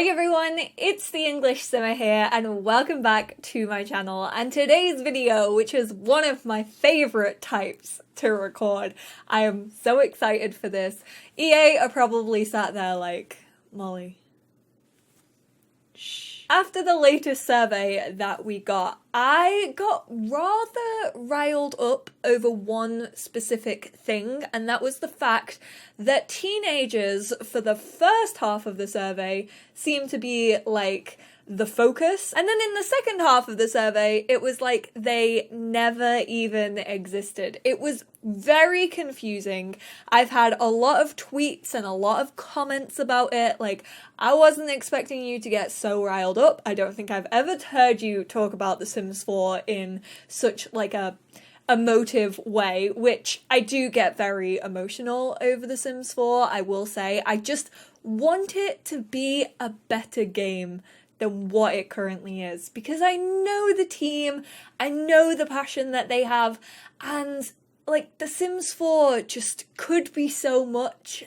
Hi everyone, it's the EnglishSimmer here and welcome back to my channel. And today's video, which is one of my favourite types to record, I am so excited for this. EA are probably sat there like, Molly, shh. After the latest survey that we got, I got rather riled up over one specific thing, and that was the fact that teenagers, for the first half of the survey, seem to be like the focus. And then in the second half of the survey, it was like they never even existed. It was very confusing. I've had a lot of tweets and a lot of comments about it. Like, I wasn't expecting you to get so riled up. I don't think I've ever heard you talk about The Sims 4 in such like a emotive way, which I do get very emotional over The Sims 4, I will say. I just want it to be a better game than what it currently is, because I know the team, I know the passion that they have, and like The Sims 4 just could be so much,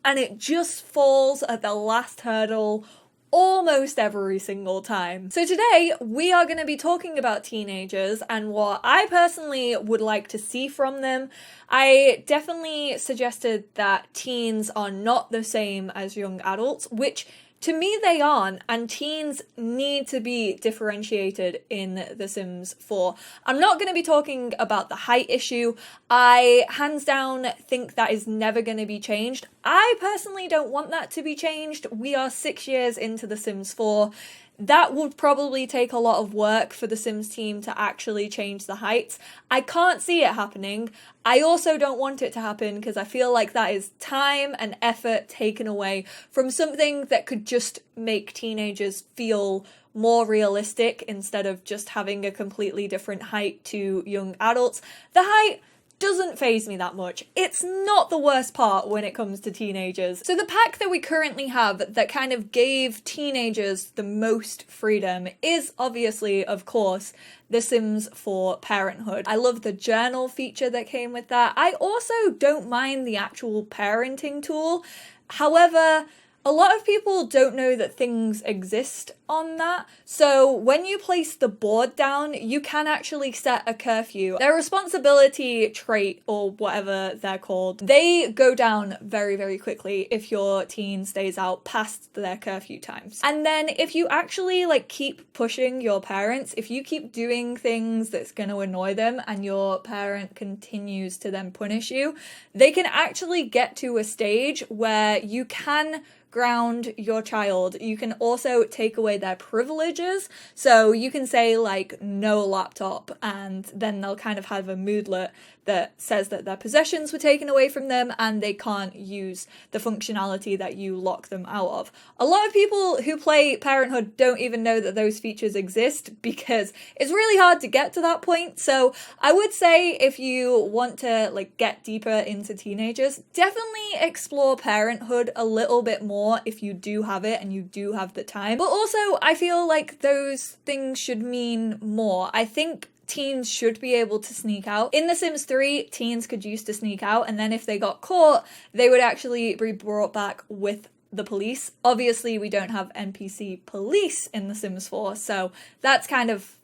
and it just falls at the last hurdle almost every single time. So today we are going to be talking about teenagers and what I personally would like to see from them. I definitely suggested that teens are not the same as young adults, which to me they aren't, and teens need to be differentiated in The Sims 4. I'm not going to be talking about the height issue. I hands down think that is never going to be changed. I personally don't want that to be changed. We are 6 years into The Sims 4. That would probably take a lot of work for the Sims team to actually change the heights. I can't see it happening. I also don't want it to happen because I feel like that is time and effort taken away from something that could just make teenagers feel more realistic instead of just having a completely different height to young adults. The height doesn't faze me that much. It's not the worst part when it comes to teenagers. So the pack that we currently have that kind of gave teenagers the most freedom is obviously, of course, The Sims 4 Parenthood. I love the journal feature that came with that. I also don't mind the actual parenting tool. However, a lot of people don't know that things exist on that. So when you place the board down, you can actually set a curfew. Their responsibility trait, or whatever they're called, they go down very, very quickly if your teen stays out past their curfew times. And then if you actually like keep pushing your parents, if you keep doing things that's going to annoy them and your parent continues to then punish you, they can actually get to a stage where you can ground your child. You can also take away their privileges. So you can say like no laptop, and then they'll kind of have a moodlet that says that their possessions were taken away from them and they can't use the functionality that you lock them out of. A lot of people who play Parenthood don't even know that those features exist because it's really hard to get to that point. So I would say if you want to like get deeper into teenagers, definitely explore Parenthood a little bit more if you do have it and you do have the time. But also I feel like those things should mean more. I think teens should be able to sneak out. In The Sims 3, teens could use to sneak out, and then if they got caught, they would actually be brought back with the police. Obviously, we don't have NPC police in The Sims 4, so that's kind of,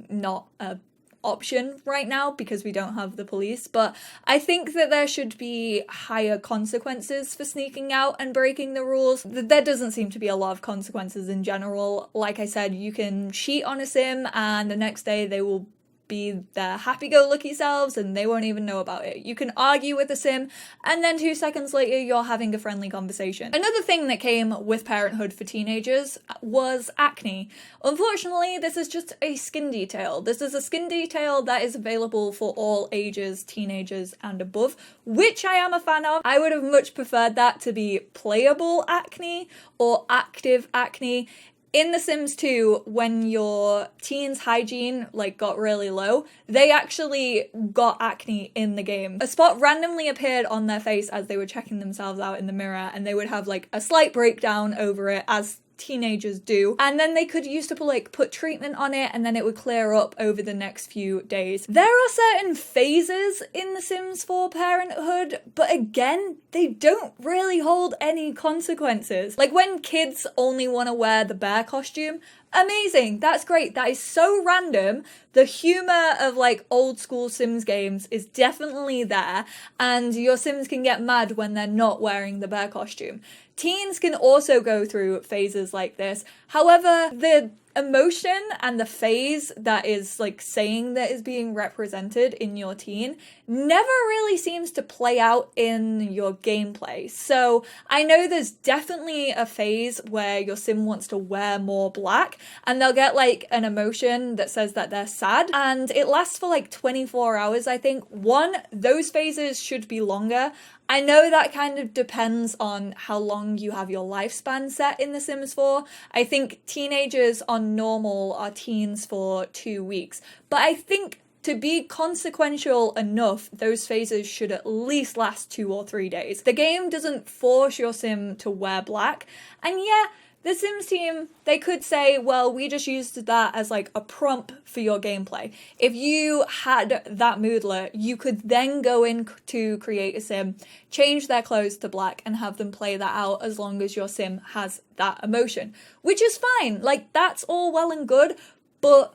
not a option right now because we don't have the police, but I think that there should be higher consequences for sneaking out and breaking the rules. There doesn't seem to be a lot of consequences in general. Like I said, you can cheat on a sim and the next day they will be their happy-go-lucky selves and they won't even know about it. You can argue with a sim and then 2 seconds later you're having a friendly conversation. Another thing that came with Parenthood for teenagers was acne. Unfortunately, this is just a skin detail. This is a skin detail that is available for all ages, teenagers and above, which I am a fan of. I would have much preferred that to be playable acne or active acne. In The Sims 2, when your teen's hygiene got really low, they actually got acne in the game. A spot randomly appeared on their face as they were checking themselves out in the mirror, and they would have a slight breakdown over it, as teenagers do, and then they could use to put treatment on it, and then it would clear up over the next few days. There are certain phases in The Sims 4 Parenthood, but again, they don't really hold any consequences. Like when kids only want to wear the bear costume, amazing, that's great, that is so random. The humor of old school Sims games is definitely there, and your Sims can get mad when they're not wearing the bear costume. Teens can also go through phases like this. However, the emotion and the phase that is saying that is being represented in your teen never really seems to play out in your gameplay. So I know there's definitely a phase where your sim wants to wear more black, and they'll get an emotion that says that they're sad, and it lasts for 24 hours, I think. Those phases should be longer. I know that kind of depends on how long you have your lifespan set in The Sims 4. I think teenagers on normal are teens for 2 weeks. But I think to be consequential enough, those phases should at least last 2 or 3 days. The game doesn't force your sim to wear black. And yeah, the Sims team, they could say, well, we just used that as a prompt for your gameplay. If you had that moodlet, you could then go in to create a sim, change their clothes to black, and have them play that out as long as your sim has that emotion, which is fine. That's all well and good, but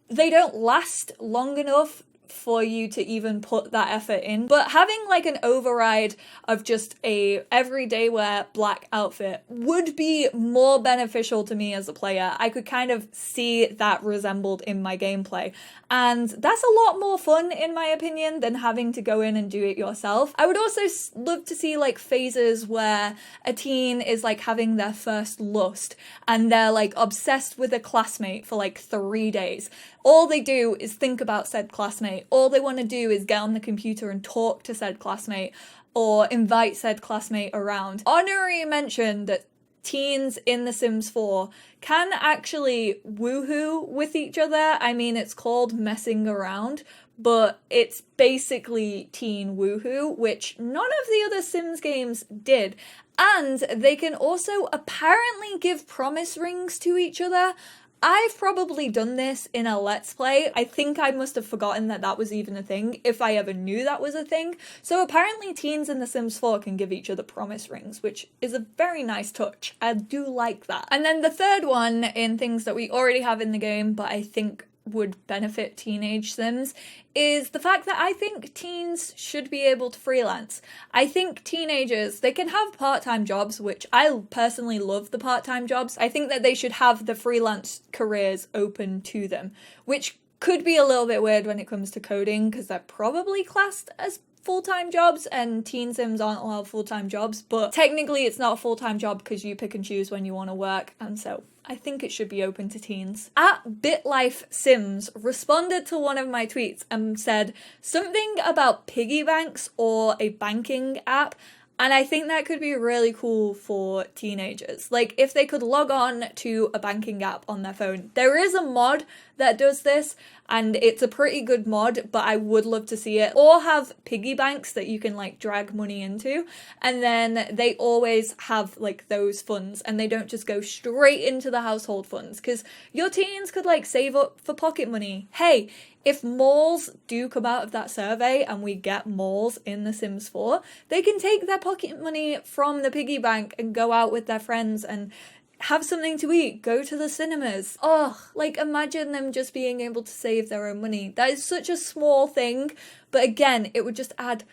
they don't last long enough for you to even put that effort in. But having an override of just a everyday wear black outfit would be more beneficial to me as a player. I could kind of see that resembled in my gameplay, and that's a lot more fun in my opinion than having to go in and do it yourself. I would also love to see phases where a teen is having their first lust, and they're obsessed with a classmate for 3 days. All they do is think about said classmate. All they want to do is get on the computer and talk to said classmate, or invite said classmate around. Honorary mention that teens in The Sims 4 can actually woohoo with each other. I mean, it's called messing around, but it's basically teen woohoo, which none of the other Sims games did. And they can also apparently give promise rings to each other. I've probably done this in a Let's Play. I think I must have forgotten that that was even a thing, if I ever knew that was a thing. So apparently teens in The Sims 4 can give each other promise rings, which is a very nice touch. I do like that. And then the third one in things that we already have in the game, but I think would benefit teenage Sims, is the fact that I think teens should be able to freelance. I think teenagers, they can have part-time jobs, which I personally love the part-time jobs. I think that they should have the freelance careers open to them, which could be a little bit weird when it comes to coding, because they're probably classed as full-time jobs, and teen sims aren't allowed full-time jobs, but technically it's not a full-time job because you pick and choose when you want to work, and so I think it should be open to teens. At BitLife Sims responded to one of my tweets and said something about piggy banks or a banking app, and I think that could be really cool for teenagers. If they could log on to a banking app on their phone. There is a mod that does this, and it's a pretty good mod, but I would love to see it. Or have piggy banks that you can drag money into, and then they always have those funds, and they don't just go straight into the household funds, because your teens could save up for pocket money. Hey, if malls do come out of that survey and we get malls in The Sims 4, they can take their pocket money from the piggy bank and go out with their friends and have something to eat, go to the cinemas. Imagine them just being able to save their own money. That is such a small thing, but again, it would just add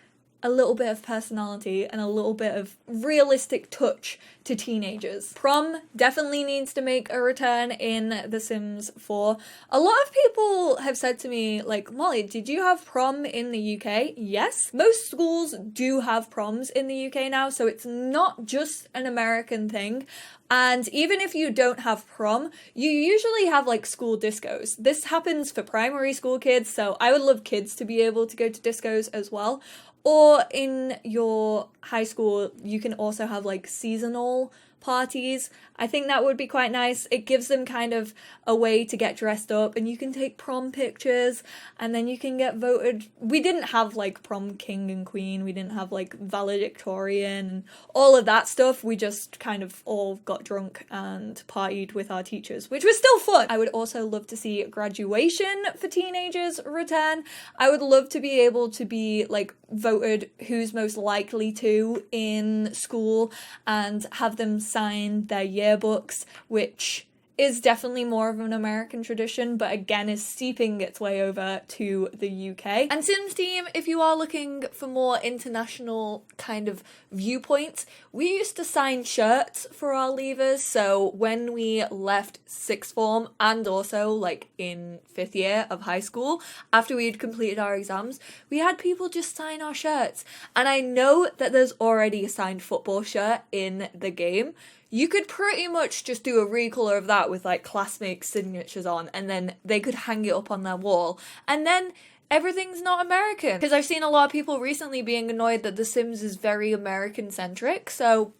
a little bit of personality and a little bit of realistic touch to teenagers. Prom definitely needs to make a return in The Sims 4. A lot of people have said to me, Molly, did you have prom in the UK? Yes. Most schools do have proms in the UK now, so it's not just an American thing. And even if you don't have prom, you usually have school discos. This happens for primary school kids, so I would love kids to be able to go to discos as well. Or in your high school, you can also have seasonal parties. I think that would be quite nice. It gives them kind of a way to get dressed up, and you can take prom pictures, and then you can get voted. We didn't have like prom king and queen, we didn't have like valedictorian and all of that stuff. We just kind of all got drunk and partied with our teachers, which was still fun. I would also love to see graduation for teenagers return. I would love to be able to be like voted who's most likely to in school and have them sign their yearbooks, which is definitely more of an American tradition, but again is seeping its way over to the UK. And Sims team, if you are looking for more international kind of viewpoints, we used to sign shirts for our leavers. So when we left sixth form and also like in 5th year of high school, after we had completed our exams, we had people just sign our shirts. And I know that there's already a signed football shirt in the game. You could pretty much just do a recolor of that with like classmates' signatures on, and then they could hang it up on their wall, and then everything's not American. Because I've seen a lot of people recently being annoyed that The Sims is very American-centric, so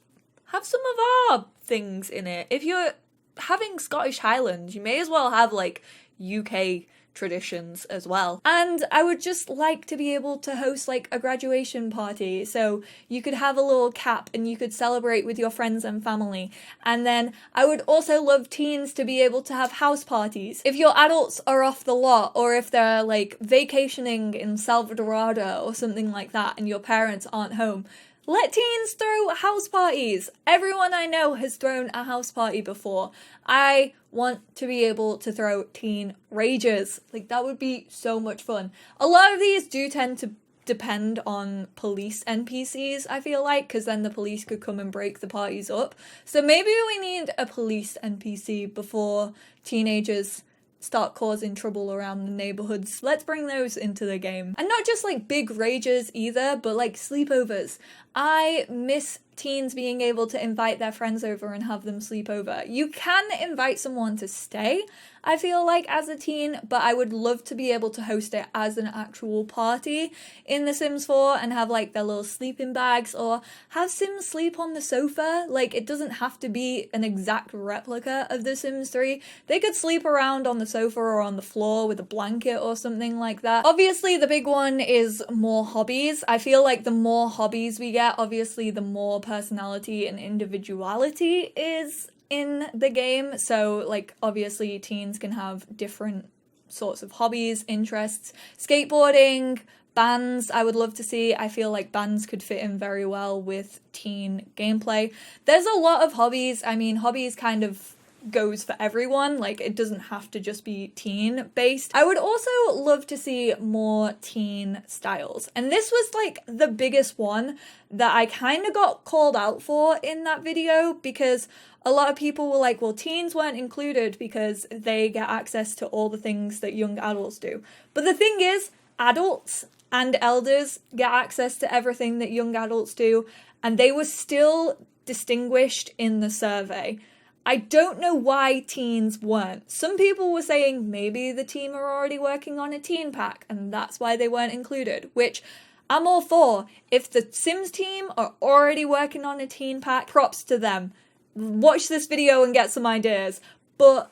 have some of our things in it. If you're having Scottish Highlands, you may as well have like UK traditions as well. And I would just like to be able to host like a graduation party, so you could have a little cap and you could celebrate with your friends and family. And then I would also love teens to be able to have house parties. If your adults are off the lot, or if they're like vacationing in Salvadorada or something like that and your parents aren't home, let teens throw house parties. Everyone I know has thrown a house party before. I want to be able to throw teen rages. Like, that would be so much fun. A lot of these do tend to depend on police NPCs, I feel like, because then the police could come and break the parties up. So maybe we need a police NPC before teenagers start causing trouble around the neighborhoods. Let's bring those into the game. And not just like big rages either, but like sleepovers. I miss teens being able to invite their friends over and have them sleep over. You can invite someone to stay, I feel like, as a teen, but I would love to be able to host it as an actual party in The Sims 4 and have like their little sleeping bags, or have Sims sleep on the sofa. Like, it doesn't have to be an exact replica of The Sims 3. They could sleep around on the sofa or on the floor with a blanket or something like that. Obviously, the big one is more hobbies. I feel like the more hobbies we get, obviously the more personality and individuality is in the game. So like, obviously teens can have different sorts of hobbies, interests. Skateboarding, bands, I would love to see. I feel like bands could fit in very well with teen gameplay. There's a lot of hobbies. I mean, hobbies kind of goes for everyone. Like, it doesn't have to just be teen based. I would also love to see more teen styles. And this was like the biggest one that I kind of got called out for in that video, because a lot of people were like, well, teens weren't included because they get access to all the things that young adults do. But the thing is, adults and elders get access to everything that young adults do, and they were still distinguished in the survey. I don't know why teens weren't. Some people were saying maybe the team are already working on a teen pack and that's why they weren't included, which I'm all for. If the Sims team are already working on a teen pack, props to them. Watch this video and get some ideas. But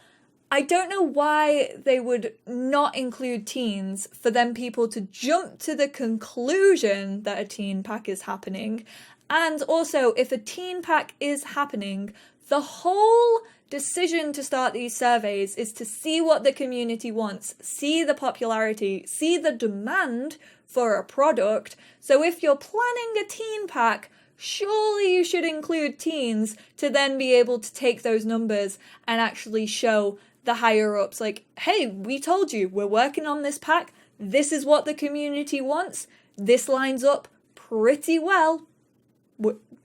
I don't know why they would not include teens for them people to jump to the conclusion that a teen pack is happening. And also, if a teen pack is happening, the whole decision to start these surveys is to see what the community wants, see the popularity, see the demand for a product. So if you're planning a teen pack, surely you should include teens to then be able to take those numbers and actually show the higher ups like, hey, we told you, we're working on this pack. This is what the community wants. This lines up pretty well.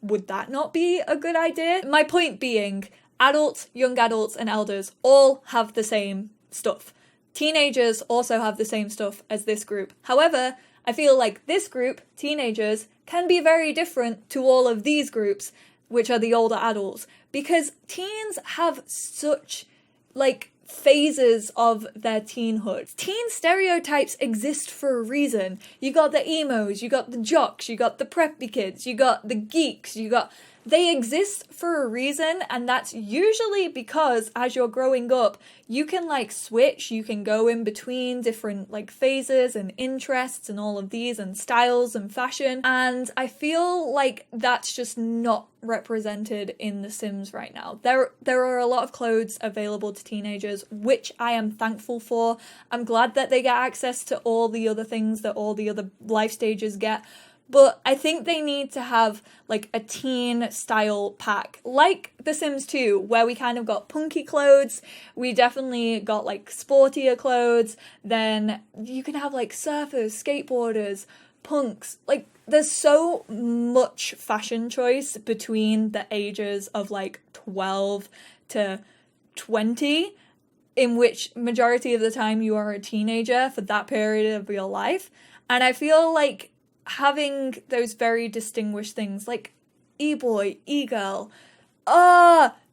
Would that not be a good idea? My point being, adults, young adults, and elders all have the same stuff. Teenagers also have the same stuff as this group. However, I feel like this group, teenagers, can be very different to all of these groups, which are the older adults, because teens have such, like, phases of their teenhood. Teen stereotypes exist for a reason. You got the emos, you got the jocks, you got the preppy kids, you got the geeks, you got they exist for a reason, and that's usually because as you're growing up, you can like switch, you can go in between different like phases and interests and all of these and styles and fashion, and I feel like that's just not represented in The Sims right now. There are a lot of clothes available to teenagers, which I am thankful for. I'm glad that they get access to all the other things that all the other life stages get. But I think they need to have like a teen style pack, like The Sims 2, where we kind of got punky clothes, we definitely got like sportier clothes, then you can have like surfers, skateboarders, punks, like there's so much fashion choice between the ages of like 12 to 20, in which majority of the time you are a teenager for that period of your life. And I feel like having those very distinguished things like e-boy, e-girl,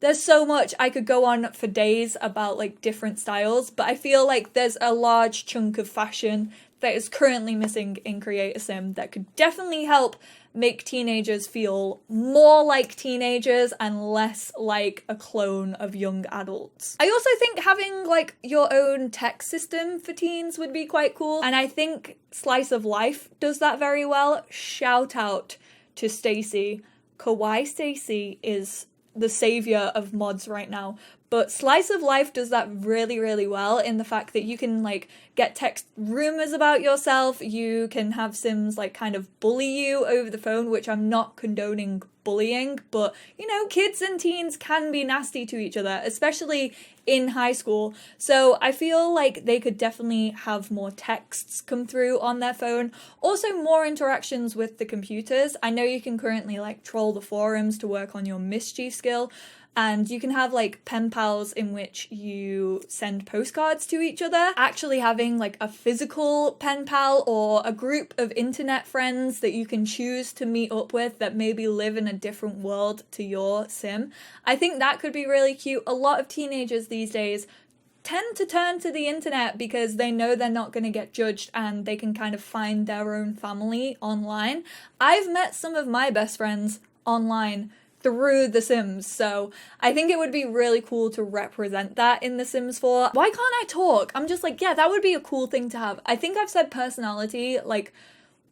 there's so much. I could go on for days about like different styles, but I feel like there's a large chunk of fashion that is currently missing in Create a Sim that could definitely help make teenagers feel more like teenagers and less like a clone of young adults. I also think having like your own text system for teens would be quite cool, and I think Slice of Life does that very well. Shout out to Stacy. Kawaii Stacy is the savior of mods right now. But Slice of Life does that really, really well in the fact that you can like get text rumors about yourself. You can have Sims like kind of bully you over the phone, which I'm not condoning bullying, but you know, kids and teens can be nasty to each other, especially in high school. So I feel like they could definitely have more texts come through on their phone. Also more interactions with the computers. I know you can currently like troll the forums to work on your mischief skill. And you can have like pen pals in which you send postcards to each other. Actually having like a physical pen pal or a group of internet friends that you can choose to meet up with that maybe live in a different world to your sim. I think that could be really cute. A lot of teenagers these days tend to turn to the internet because they know they're not going to get judged and they can kind of find their own family online. I've met some of my best friends online through The Sims, so I think it would be really cool to represent that in The Sims 4. Why can't I talk? I'm just like, yeah, that would be a cool thing to have. I think I've said personality like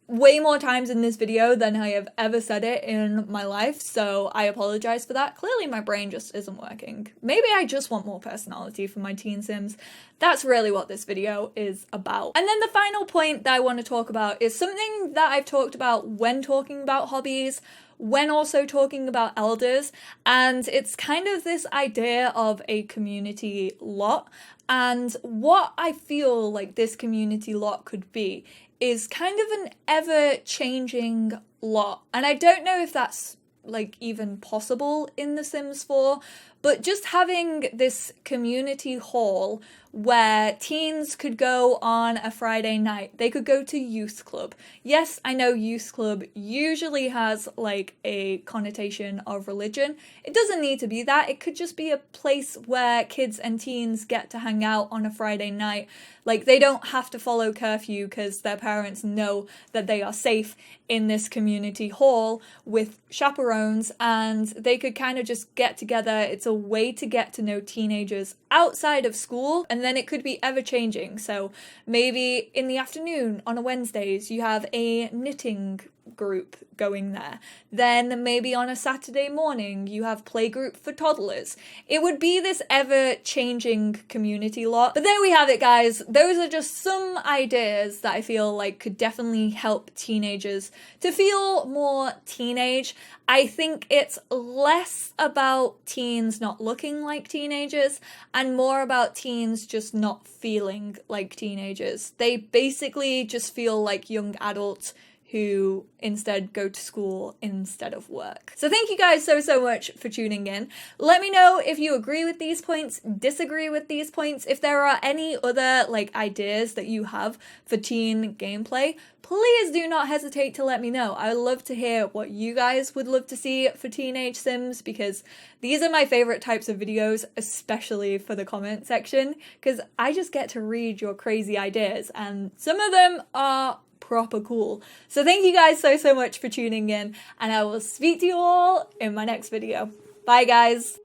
way more times in this video than I have ever said it in my life, so I apologize for that. Clearly my brain just isn't working. Maybe I just want more personality for my teen Sims. That's really what this video is about. And then the final point that I want to talk about is something that I've talked about when talking about hobbies, when also talking about elders, and it's kind of this idea of a community lot. And what I feel like this community lot could be is kind of an ever-changing lot. And I don't know if that's like even possible in The Sims 4, but just having this community hall where teens could go on a Friday night. They could go to youth club. Yes, I know youth club usually has like a connotation of religion. It doesn't need to be that. It could just be a place where kids and teens get to hang out on a Friday night. Like they don't have to follow curfew because their parents know that they are safe in this community hall with chaperones, and they could kind of just get together. It's a way to get to know teenagers outside of school, and then it could be ever changing. So maybe in the afternoon on a Wednesdays you have a knitting group going there. Then maybe on a Saturday morning you have playgroup for toddlers. It would be this ever-changing community lot. But there we have it, guys. Those are just some ideas that I feel like could definitely help teenagers to feel more teenage. I think it's less about teens not looking like teenagers and more about teens just not feeling like teenagers. They basically just feel like young adults who instead go to school instead of work. So thank you guys so much for tuning in. Let me know if you agree with these points, disagree with these points, if there are any other like ideas that you have for teen gameplay. Please do not hesitate to let me know. I would love to hear what you guys would love to see for teenage Sims, because these are my favorite types of videos, especially for the comment section, because I just get to read your crazy ideas, and some of them are proper cool. So thank you guys so much for tuning in, and I will speak to you all in my next video. Bye guys.